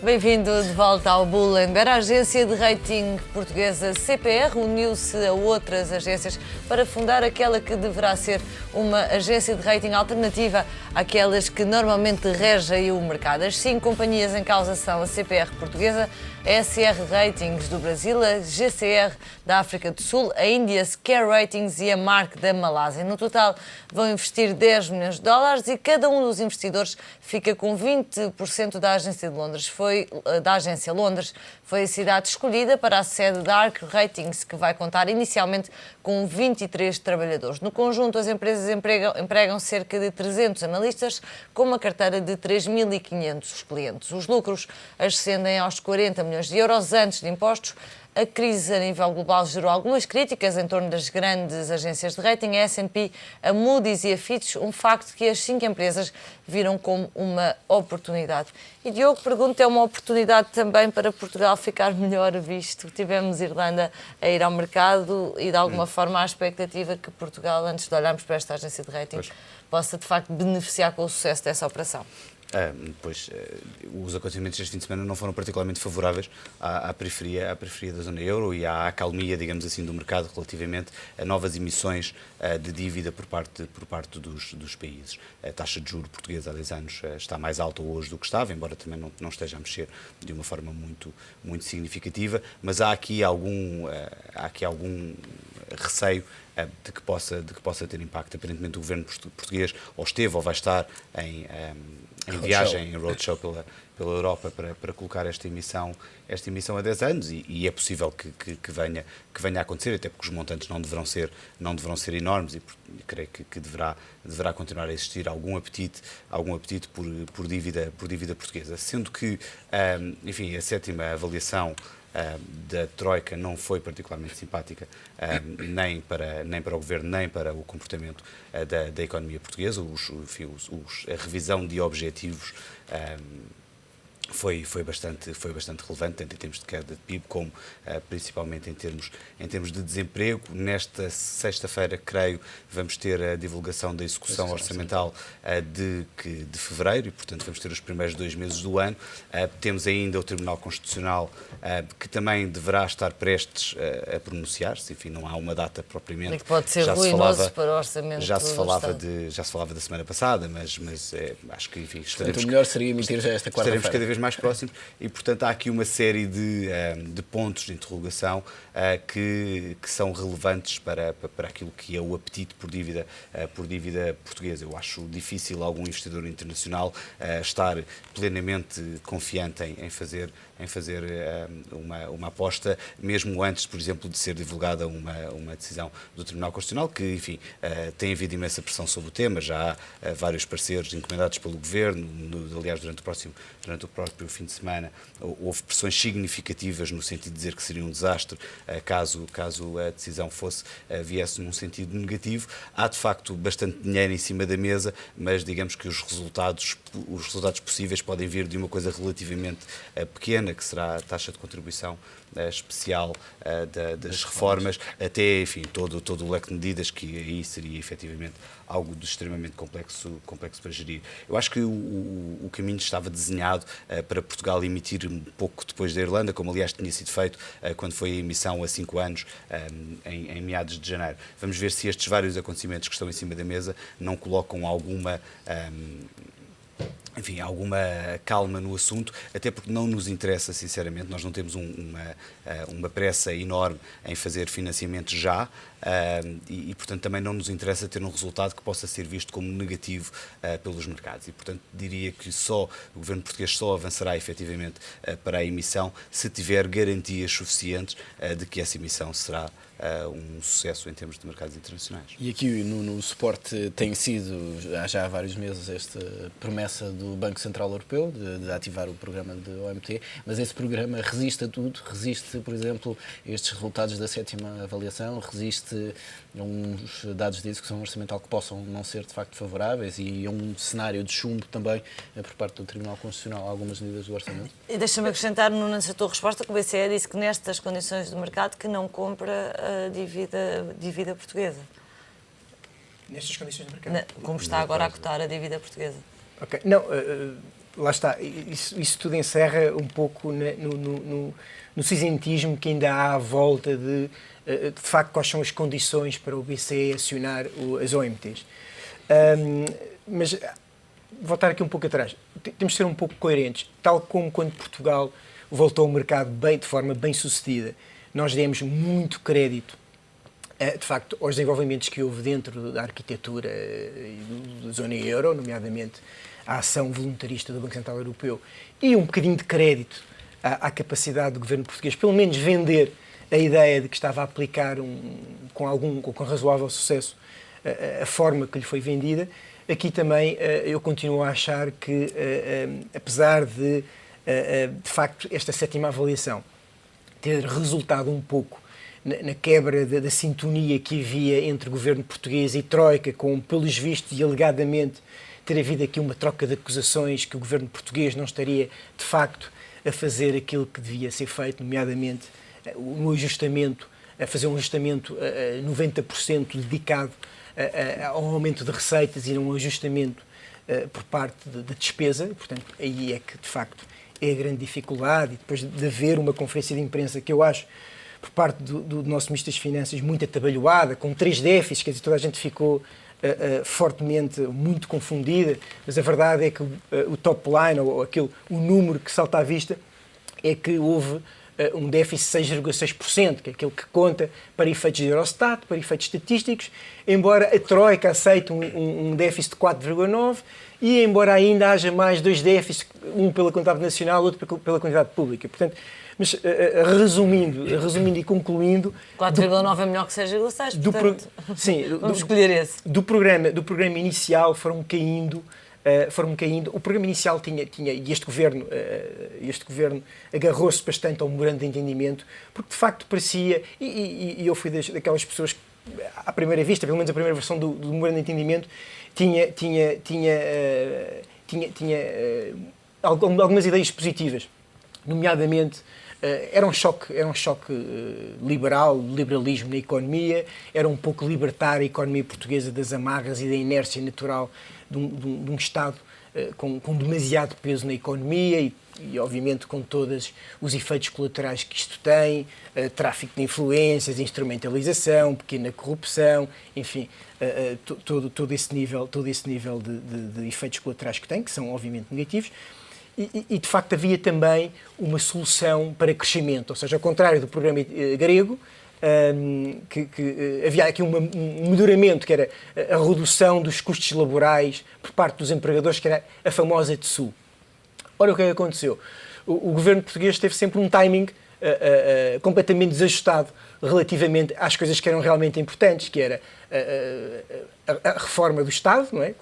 Bem-vindo de volta ao Bullenberg. A agência de rating portuguesa CPR uniu-se a outras agências para fundar aquela que deverá ser uma agência de rating alternativa àquelas que normalmente regem o mercado. As 5 companhias em causa são a CPR portuguesa, a SR Ratings do Brasil, a GCR da África do Sul, a India Scare Ratings e a Mark da Malásia. No total vão investir 10 milhões de dólares e cada um dos investidores fica com 20% da agência de Londres. Da agência Londres foi a cidade escolhida para a sede da ARC Ratings, que vai contar inicialmente com 23 trabalhadores. No conjunto, as empresas empregam cerca de 300 analistas, com uma carteira de 3.500 clientes. Os lucros ascendem aos 40 milhões de euros antes de impostos. A crise a nível global gerou algumas críticas em torno das grandes agências de rating, a S&P, a Moody's e a Fitch, um facto que as 5 empresas viram como uma oportunidade. E Diogo, pergunta, é uma oportunidade também para Portugal ficar melhor visto? Tivemos Irlanda a ir ao mercado e, de alguma forma, há a expectativa que Portugal, antes de olharmos para esta agência de rating, possa, de facto, beneficiar com o sucesso dessa operação. Os acontecimentos deste fim de semana não foram particularmente favoráveis à periferia da zona euro e à acalmia, digamos assim, do mercado relativamente a novas emissões de dívida por parte dos países. A taxa de juros portuguesa há 10 anos está mais alta hoje do que estava, embora também não esteja a mexer de uma forma muito significativa, mas há aqui algum receio de que possa ter impacto. Aparentemente o governo português ou esteve ou vai estar em viagem, em roadshow pela Europa para colocar esta emissão a 10 anos e é possível que venha a acontecer, até porque os montantes não deverão ser enormes e creio que deverá continuar a existir algum apetite por dívida portuguesa. Sendo que, enfim, a 7ª avaliação da Troika não foi particularmente simpática nem para o Governo, nem para o comportamento da economia portuguesa. A revisão de objetivos foi bastante relevante, tanto em termos de queda de PIB como principalmente em termos de desemprego. Nesta sexta-feira, creio, vamos ter a divulgação da execução orçamental de fevereiro e, portanto, vamos ter os primeiros 2 meses do ano. Temos ainda o Tribunal Constitucional, que também deverá estar prestes a pronunciar-se. Enfim, não há uma data propriamente. E que pode ser ruinoso para o orçamento. Já se falava da semana passada, mas acho que, enfim, o melhor seria emitir já esta quarta-feira. Estaremos cada vez mais próximos e, portanto, há aqui uma série de pontos de interrogação que são relevantes para aquilo que é o apetite por dívida portuguesa. Eu acho difícil algum investidor internacional estar plenamente confiante em fazer uma aposta, mesmo antes, por exemplo, de ser divulgada uma decisão do Tribunal Constitucional, que, enfim, tem havido imensa pressão sobre o tema. Já há vários pareceres encomendados pelo Governo. Aliás, durante o próprio fim de semana houve pressões significativas no sentido de dizer que seria um desastre caso a decisão viesse num sentido negativo. Há, de facto, bastante dinheiro em cima da mesa, mas digamos que os resultados possíveis podem vir de uma coisa relativamente pequena, que será a taxa de contribuição especial das reformas, até, enfim, todo o leque de medidas, que aí seria efetivamente algo de extremamente complexo para gerir. Eu acho que o caminho estava desenhado para Portugal emitir um pouco depois da Irlanda, como aliás tinha sido feito quando foi a emissão há 5 anos, em meados de janeiro. Vamos ver se estes vários acontecimentos que estão em cima da mesa não colocam alguma calma no assunto, até porque não nos interessa, sinceramente, nós não temos uma pressa enorme em fazer financiamento já e, portanto, também não nos interessa ter um resultado que possa ser visto como negativo pelos mercados e, portanto, diria que o governo português só avançará efetivamente para a emissão se tiver garantias suficientes de que essa emissão será um sucesso em termos de mercados internacionais. E aqui no suporte tem sido, já há vários meses, esta promessa do Banco Central Europeu de ativar o programa de OMT, mas esse programa resiste a tudo, resiste, por exemplo, a estes resultados da 7ª avaliação, resiste a uns dados de execução orçamental que possam não ser de facto favoráveis e a um cenário de chumbo também por parte do Tribunal Constitucional a algumas medidas do orçamento. E deixa-me acrescentar, nessa tua resposta, que o BCE disse que nestas condições do mercado que não compra a dívida portuguesa. Nestas condições de mercado? Como está agora a cotar a dívida portuguesa. Ok. Não, lá está, isso tudo encerra um pouco no cinzentismo que ainda há à volta de facto, quais são as condições para o BCE acionar as OMTs. Mas voltar aqui um pouco atrás, temos de ser um pouco coerentes, tal como quando Portugal voltou ao mercado de forma bem sucedida, nós demos muito crédito, de facto, aos desenvolvimentos que houve dentro da arquitetura da zona euro, nomeadamente a ação voluntarista do Banco Central Europeu, e um bocadinho de crédito à capacidade do governo português, pelo menos vender a ideia de que estava a aplicar com razoável sucesso a forma que lhe foi vendida. Aqui também eu continuo a achar que, apesar de facto, esta sétima avaliação ter resultado um pouco na quebra da sintonia que havia entre o governo português e Troika, com, pelos vistos e alegadamente, ter havido aqui uma troca de acusações que o governo português não estaria, de facto, a fazer aquilo que devia ser feito, nomeadamente no ajustamento, a fazer um ajustamento a 90% dedicado ao aumento de receitas e um ajustamento por parte da despesa. Portanto, aí é que, de facto, é a grande dificuldade. E depois de haver uma conferência de imprensa que eu acho, por parte do nosso Ministro das Finanças, muito atabalhoada, com 3 déficits, quer dizer, toda a gente ficou fortemente, muito confundida, mas a verdade é que o top line, ou o número que salta à vista, é que houve um déficit de 6,6%, que é aquele que conta para efeitos de Eurostat, para efeitos estatísticos, embora a Troika aceite um déficit de 4,9%, e embora ainda haja mais 2 déficits, um pela quantidade nacional, outro pela quantidade pública. Portanto, mas resumindo e concluindo... 4,9 é melhor que 6,6, portanto, sim, vamos escolher esse. Do programa inicial foram caindo. O programa inicial tinha e este governo agarrou-se bastante ao memorando de entendimento, porque de facto parecia, e eu fui daquelas pessoas que, à primeira vista, pelo menos a primeira versão do memorando de entendimento, tinha algumas ideias positivas, nomeadamente era um choque liberal, liberalismo na economia, era um pouco libertar a economia portuguesa das amarras e da inércia natural de um Estado com demasiado peso na economia e, obviamente, com todos os efeitos colaterais que isto tem, tráfico de influências, instrumentalização, pequena corrupção, enfim, todo esse nível de efeitos colaterais que tem, que são, obviamente, negativos. E, de facto, havia também uma solução para crescimento, ou seja, ao contrário do programa grego, que havia aqui um melhoramento, que era a redução dos custos laborais por parte dos empregadores, que era a famosa TSU. Ora, o que é que aconteceu? O governo português teve sempre um timing completamente desajustado relativamente às coisas que eram realmente importantes, que era a reforma do Estado, não é?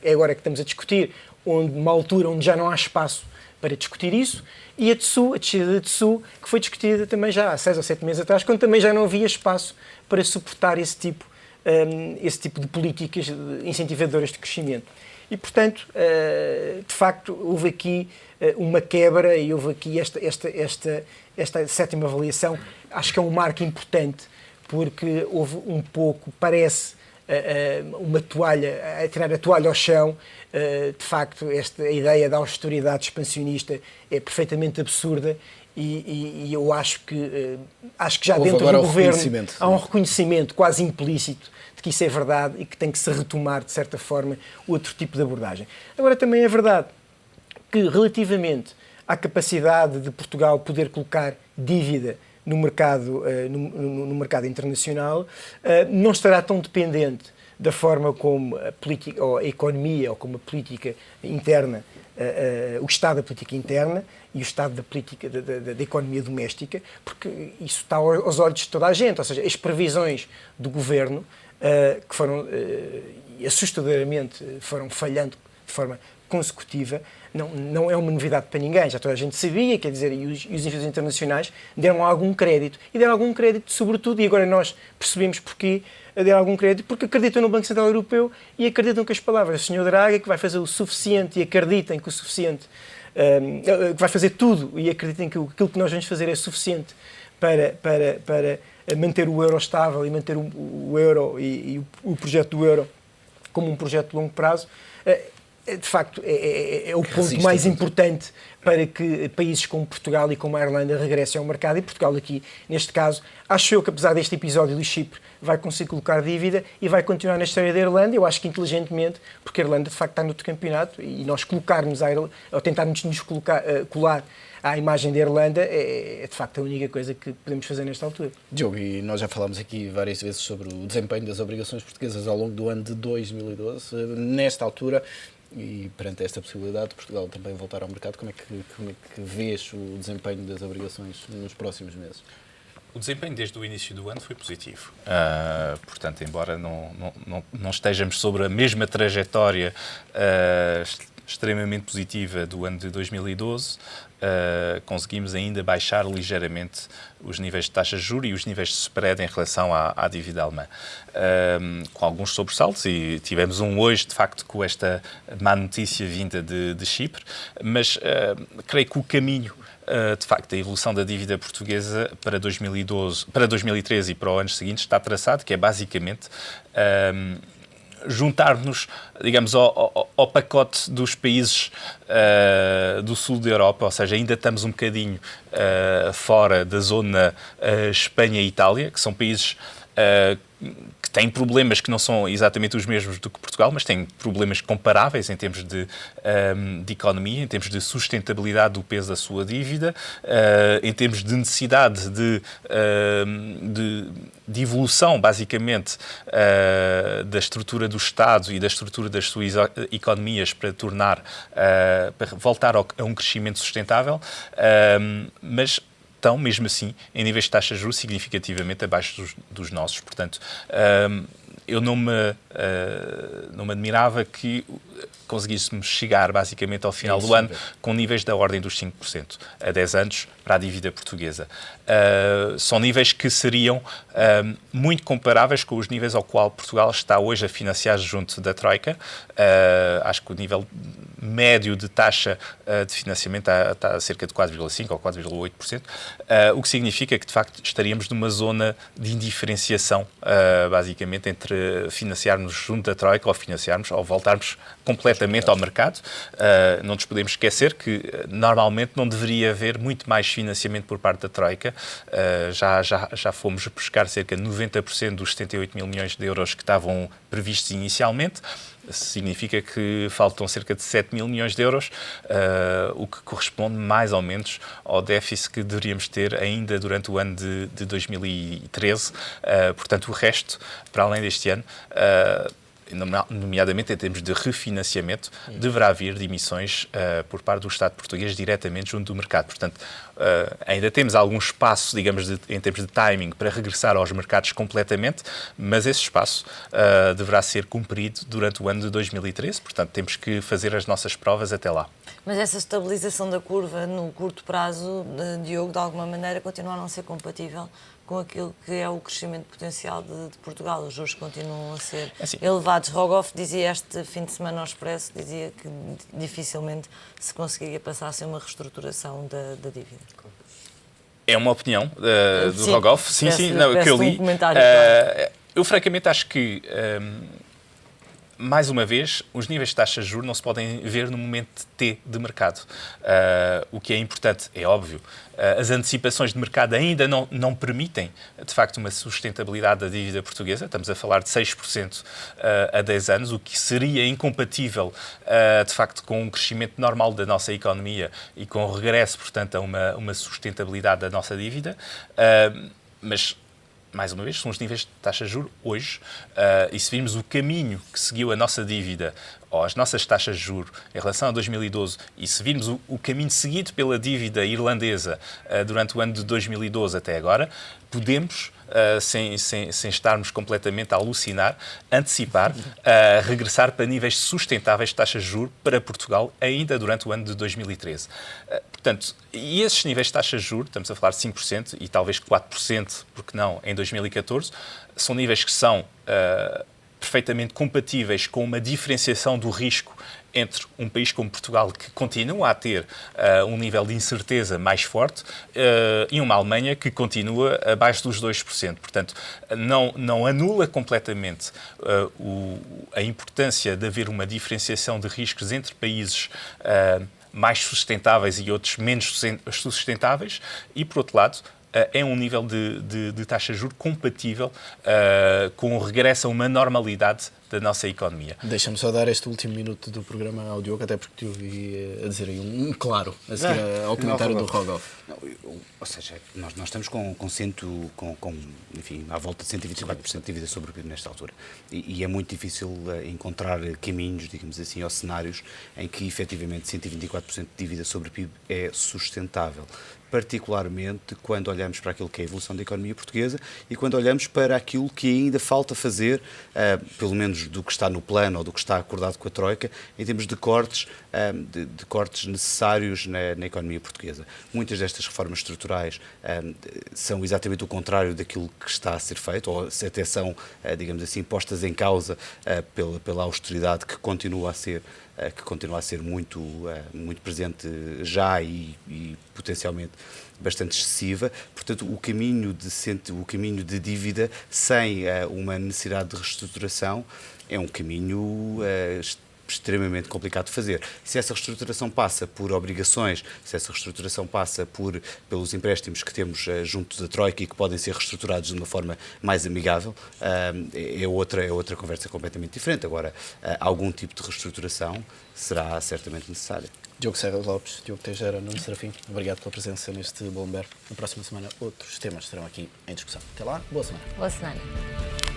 É agora que estamos a discutir, uma altura onde já não há espaço para discutir isso, e a descida da TSU, que foi discutida também já há 6 ou 7 meses atrás, quando também já não havia espaço para suportar esse tipo de políticas incentivadoras de crescimento. E, portanto, de facto, houve aqui uma quebra e houve aqui esta sétima avaliação. Acho que é um marco importante, porque houve um pouco, parece, uma toalha, a tirar a toalha ao chão. De facto, a ideia da austeridade expansionista é perfeitamente absurda e eu acho que já houve dentro do governo há um sim, reconhecimento quase implícito de que isso é verdade e que tem que se retomar, de certa forma, outro tipo de abordagem. Agora, também é verdade que, relativamente à capacidade de Portugal poder colocar dívida no mercado internacional, não estará tão dependente da forma como a política, ou a economia, ou como a política interna, o estado da política interna e o estado da política da economia doméstica, porque isso está aos olhos de toda a gente. Ou seja, as previsões do governo, que foram assustadoramente falhando de forma consecutiva, não é uma novidade para ninguém, já toda a gente sabia, quer dizer, e os investidores internacionais deram algum crédito, e deram algum crédito sobretudo, e agora nós percebemos porquê deram algum crédito, porque acreditam no Banco Central Europeu e acreditam que as palavras do Sr. Draghi, que vai fazer o suficiente, e acreditem que o suficiente, que vai fazer tudo, e acreditem que aquilo que nós vamos fazer é suficiente para manter o euro estável e manter o euro e o projeto do euro como um projeto de longo prazo. de facto, é o ponto mais importante para que países como Portugal e como a Irlanda regressem ao mercado. E Portugal aqui, neste caso, acho eu que apesar deste episódio do Chipre, vai conseguir colocar dívida e vai continuar na história da Irlanda. Eu acho que inteligentemente, porque a Irlanda de facto está no outro campeonato e nós colocarmos ou tentarmos nos colar à imagem da Irlanda é de facto a única coisa que podemos fazer nesta altura. Diogo, e nós já falámos aqui várias vezes sobre o desempenho das obrigações portuguesas ao longo do ano de 2012. Nesta altura, e perante esta possibilidade de Portugal também voltar ao mercado, como é que vês o desempenho das obrigações nos próximos meses? O desempenho desde o início do ano foi positivo. Portanto, embora não estejamos sobre a mesma trajetória extremamente positiva do ano de 2012, conseguimos ainda baixar ligeiramente os níveis de taxa de juros e os níveis de spread em relação à dívida alemã, com alguns sobressaltos, e tivemos hoje, de facto, com esta má notícia vinda de Chipre, mas creio que o caminho, de facto, a evolução da dívida portuguesa para 2013 e para os anos seguintes está traçado, que é basicamente juntar-nos, digamos, ao pacote dos países do sul da Europa, ou seja, ainda estamos um bocadinho fora da zona Espanha e Itália, que são países que têm problemas que não são exatamente os mesmos do que Portugal, mas têm problemas comparáveis em termos de economia, em termos de sustentabilidade do peso da sua dívida, em termos de necessidade de evolução, basicamente, da estrutura do Estado e da estrutura das suas economias para voltar a um crescimento sustentável, mas estão, mesmo assim, em níveis de taxa de juros significativamente abaixo dos nossos. Portanto, eu não me admirava que conseguíssemos chegar, basicamente, ao final do ano com níveis da ordem dos 5% a 10 anos para a dívida portuguesa. São níveis que seriam muito comparáveis com os níveis ao qual Portugal está hoje a financiar junto da Troika. Acho que o nível médio de taxa de financiamento está a cerca de 4,5% ou 4,8%, o que significa que, de facto, estaríamos numa zona de indiferenciação, basicamente, entre financiarmos junto da Troika ou voltarmos completamente ao mercado. Não nos podemos esquecer que, normalmente, não deveria haver muito mais financiamento por parte da Troika. Já fomos buscar cerca de 90% dos 78 mil milhões de euros que estavam previstos inicialmente. Significa que faltam cerca de 7 mil milhões de euros, o que corresponde mais ou menos ao déficit que deveríamos ter ainda durante o ano de 2013. Portanto, o resto, para além deste ano, nomeadamente em termos de refinanciamento, deverá vir de emissões por parte do Estado português diretamente junto do mercado. Portanto, ainda temos algum espaço, digamos, em termos de timing, para regressar aos mercados completamente, mas esse espaço deverá ser cumprido durante o ano de 2013. Portanto, temos que fazer as nossas provas até lá. Mas essa estabilização da curva no curto prazo, Diogo, de alguma maneira, continua a não ser compatível com aquilo que é o crescimento potencial de Portugal. Os juros continuam a ser elevados. Rogoff dizia este fim de semana ao Expresso, dizia que dificilmente se conseguiria passar a ser uma reestruturação da dívida. É uma opinião do Rogoff, sim, que eu li. Eu francamente acho que, mais uma vez, os níveis de taxa de juros não se podem ver no momento T de mercado. O que é importante, é óbvio, as antecipações de mercado ainda não permitem, de facto, uma sustentabilidade da dívida portuguesa. Estamos a falar de 6% a 10 anos, o que seria incompatível, de facto, com um crescimento normal da nossa economia e com o regresso, portanto, a uma sustentabilidade da nossa dívida. Mas, mais uma vez, são os níveis de taxa de juros hoje, e se virmos o caminho que seguiu a nossa dívida ou as nossas taxas de juros em relação a 2012, e se virmos o caminho seguido pela dívida irlandesa durante o ano de 2012 até agora, podemos, sem estarmos completamente a alucinar, antecipar, regressar para níveis sustentáveis de taxas de juros para Portugal ainda durante o ano de 2013. Portanto, e esses níveis de taxas de juros, estamos a falar de 5% e talvez 4%, porque não, em 2014, são níveis que são perfeitamente compatíveis com uma diferenciação do risco entre um país como Portugal, que continua a ter um nível de incerteza mais forte, e uma Alemanha que continua abaixo dos 2%. Portanto, não anula completamente a importância de haver uma diferenciação de riscos entre países mais sustentáveis e outros menos sustentáveis, e, por outro lado, é um nível de taxa de juros compatível com o regresso a uma normalidade da nossa economia. Deixa-me só dar este último minuto do programa ao Diogo, até porque te ouvi a dizer aí um claro, a seguir ao comentário do Rogoff. Ou seja, nós estamos enfim, à volta de 124% de dívida sobre o PIB nesta altura. E é muito difícil encontrar caminhos, digamos assim, ou cenários em que efetivamente 124% de dívida sobre o PIB é sustentável. Particularmente quando olhamos para aquilo que é a evolução da economia portuguesa e quando olhamos para aquilo que ainda falta fazer, pelo menos do que está no plano ou do que está acordado com a Troika, em termos de cortes, de cortes necessários na economia portuguesa. Muitas destas reformas estruturais são exatamente o contrário daquilo que está a ser feito, ou até são, digamos assim, postas em causa pela austeridade que continua a ser muito presente já e potencialmente bastante excessiva. Portanto, o caminho de dívida sem uma necessidade de reestruturação é um caminho extremamente complicado de fazer. Se essa reestruturação passa por obrigações, se essa reestruturação passa pelos empréstimos que temos junto da Troika e que podem ser reestruturados de uma forma mais amigável, é outra conversa completamente diferente. Agora, algum tipo de reestruturação será certamente necessária. Diogo Serra Lopes, Diogo Teixeira, Nuno Serafim, obrigado pela presença neste Bloomberg. Na próxima semana outros temas estarão aqui em discussão. Até lá, boa semana. Boa semana.